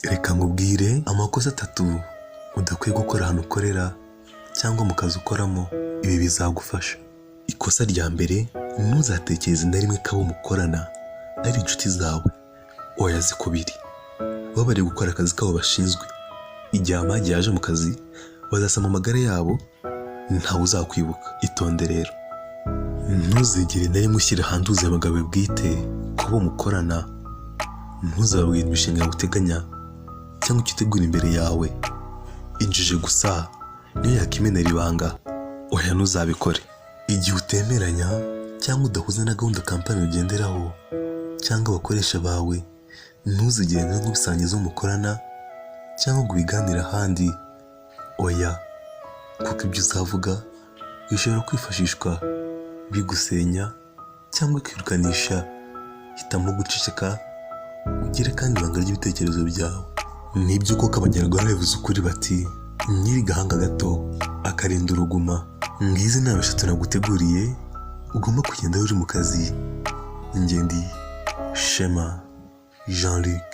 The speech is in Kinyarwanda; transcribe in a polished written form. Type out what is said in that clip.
Reka nkubwire amakosa 3 udakwiye gukora ahantu ukorera cyangwa mu kazi ukoramo. Ibi bizagufasha. Ikosa rya mbere, ntuzatekereze na rimwe ko abo mukorana ari inshuti zawe. Oya zikubiri. Baba bari gukora akazi kabo bashinzwe. Igihe amagi yaje mu kazi, bazasama amagara yabo, ntawe uzakwibuka. Itonde rero. Ntuzigere na rimwe ushyira handuze abagabo bwite ko bo mukorana. Ntuzababwire imishinga uteganya cyangwa icyo utegura imbere yawe. Injije gusa niyo yakimenera ibanga. Oya ntuzabikore. Igihe utemeranya cyangwa udahuza na gahunda kampani ugenderaho cyangwa abakoresha bawe, ntuzigere na rimwe ubisangiza mukorana cyangwa ngo ubiganire ahandi. Oya, kuko ibyo uzavuga bishobora kwifashishwa bigusenya cyangwa kwirukanisha. Hitamo guceceka, ugire kandi ibanga ry'ibitekerezo byawe. Nibyo koko abanyarwanda bavuze ukuri bati nyiri gahanga gato akarinda uruguma. Ngizi inama 3 naguteguriye ugomba kugenda uri mu kazi. Ingendi Shema Jean-Luc.